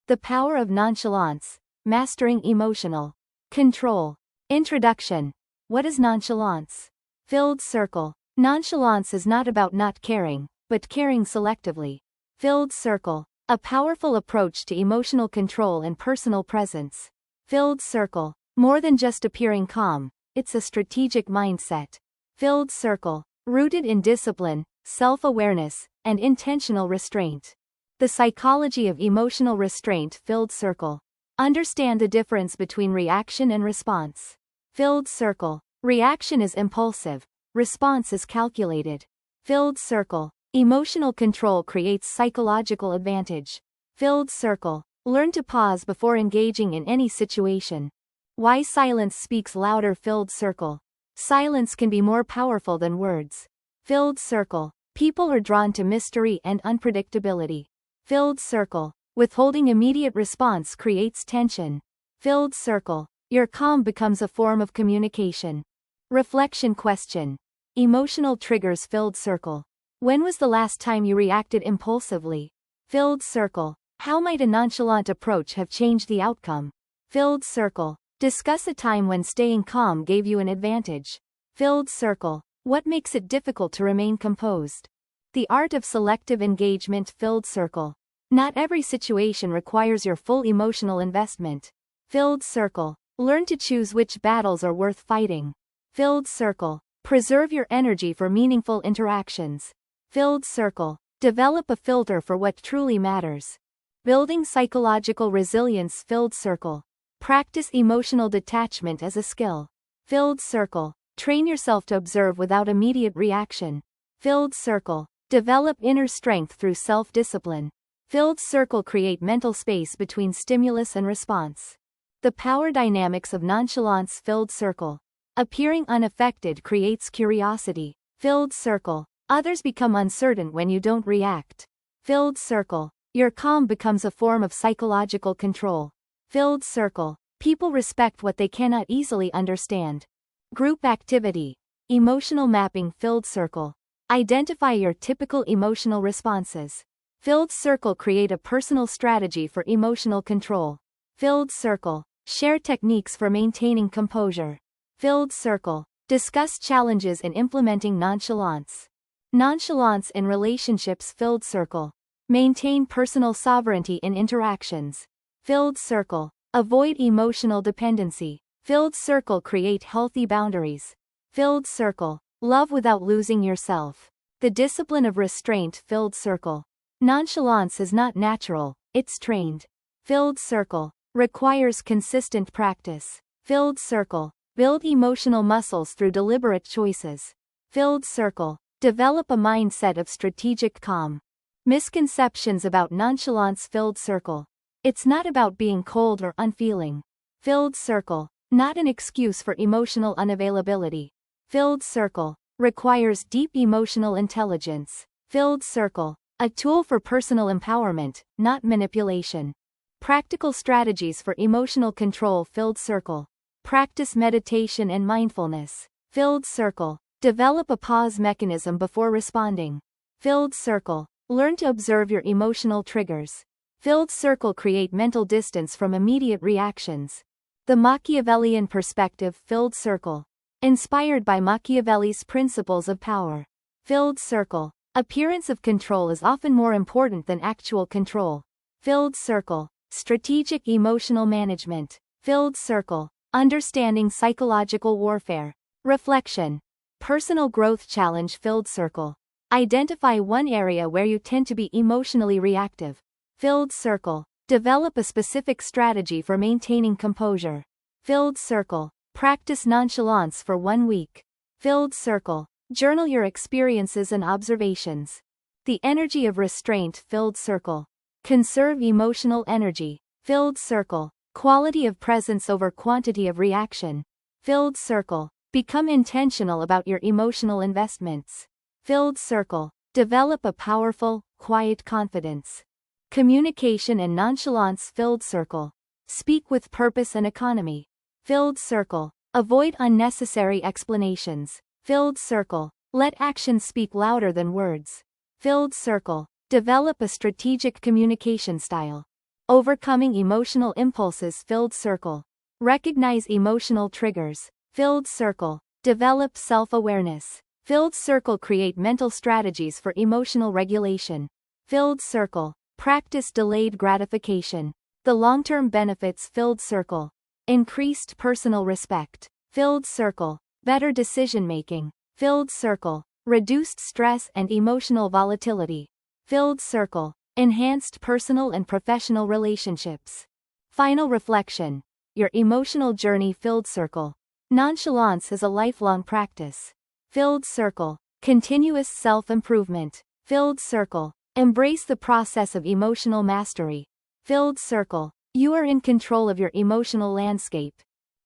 The power of nonchalance, mastering emotional control. Introduction. What is nonchalance? Filled circle. Nonchalance is not about not caring, but caring selectively. Filled circle. A powerful approach to emotional control and personal presence. Filled circle. More than just appearing calm, it's a strategic mindset. Filled circle. Rooted in discipline, self-awareness, and intentional restraint. The psychology of emotional restraint. Filled circle. Understand the difference between reaction and response. Filled circle. Reaction is impulsive, response is calculated. Filled circle. Emotional control creates psychological advantage. Filled circle. Learn to pause before engaging in any situation. Why silence speaks louder. Filled circle. Silence can be more powerful than words. Filled circle. People are drawn to mystery and unpredictability. Filled circle. Withholding immediate response creates tension. Filled circle. Your calm becomes a form of communication. Reflection question. Emotional triggers. Filled circle. When was the last time you reacted impulsively? Filled circle. How might a nonchalant approach have changed the outcome? Filled circle. Discuss a time when staying calm gave you an advantage. Filled circle. What makes it difficult to remain composed? The art of selective engagement. Filled circle. Not every situation requires your full emotional investment. Filled circle. Learn to choose which battles are worth fighting. Filled circle. Preserve your energy for meaningful interactions. Filled circle. Develop a filter for what truly matters. Building psychological resilience. Filled circle. Practice emotional detachment as a skill. Filled circle. Train yourself to observe without immediate reaction. Filled circle. Develop inner strength through self-discipline. Filled circle. Create mental space between stimulus and response. The power dynamics of nonchalance. Filled circle. Appearing unaffected creates curiosity. Filled circle. Others become uncertain when you don't react. Filled circle. Your calm becomes a form of psychological control. Filled circle. People respect what they cannot easily understand. Group activity. Emotional mapping. Filled circle. Identify your typical emotional responses. Filled circle. Create a personal strategy for emotional control. Filled circle. Share techniques for maintaining composure. Filled circle. Discuss challenges in implementing nonchalance. Nonchalance in relationships. Filled circle. Maintain personal sovereignty in interactions. Filled circle. Avoid emotional dependency. Filled circle. Create healthy boundaries. Filled circle. Love without losing yourself. The discipline of restraint. Filled circle. Nonchalance is not natural, it's trained. Filled circle. Requires consistent practice. Filled circle. Build emotional muscles through deliberate choices. Filled circle. Develop a mindset of strategic calm. Misconceptions about nonchalance. Filled circle. It's not about being cold or unfeeling. Filled circle. Not an excuse for emotional unavailability. Filled circle. Requires deep emotional intelligence. Filled circle. A tool for personal empowerment, not manipulation. Practical strategies for emotional control. Filled circle. Practice meditation and mindfulness. Filled circle. Develop a pause mechanism before responding. Filled circle. Learn to observe your emotional triggers. Filled circle. Create mental distance from immediate reactions. The Machiavellian perspective. Filled circle. Inspired by Machiavelli's principles of power. Filled circle. Appearance of control is often more important than actual control. Filled circle. Strategic emotional management. Filled circle. Understanding psychological warfare. Reflection. Personal growth challenge. Filled circle. Identify one area where you tend to be emotionally reactive. Filled circle. Develop a specific strategy for maintaining composure. Filled circle. Practice nonchalance for 1 week. Filled circle. Journal your experiences and observations. The energy of restraint. Filled circle. Conserve emotional energy. Filled circle. Quality of presence over quantity of reaction. Filled circle. Become intentional about your emotional investments. Filled circle. Develop a powerful, quiet confidence. Communication and nonchalance. Filled circle. Speak with purpose and economy. Filled circle. Avoid unnecessary explanations. Filled circle. Let actions speak louder than words. Filled circle. Develop a strategic communication style. Overcoming emotional impulses. Filled circle. Recognize emotional triggers. Filled circle. Develop self-awareness. Filled circle. Create mental strategies for emotional regulation. Filled circle. Practice delayed gratification. The long-term benefits. Filled circle. Increased personal respect. Filled circle. Better decision-making. Filled circle. Reduced stress and emotional volatility. Filled circle. Enhanced personal and professional relationships. Final reflection. Your emotional journey. Filled circle. Nonchalance is a lifelong practice. Filled circle. Continuous self-improvement. Filled circle. Embrace the process of emotional mastery. Filled circle. You are in control of your emotional landscape.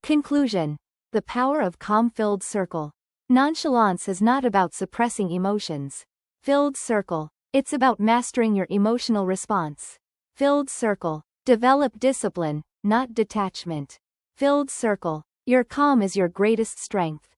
Conclusion. The power of calm. Filled circle. Nonchalance is not about suppressing emotions. Filled circle. It's about mastering your emotional response. Filled circle. Develop discipline, not detachment. Filled circle. Your calm is your greatest strength.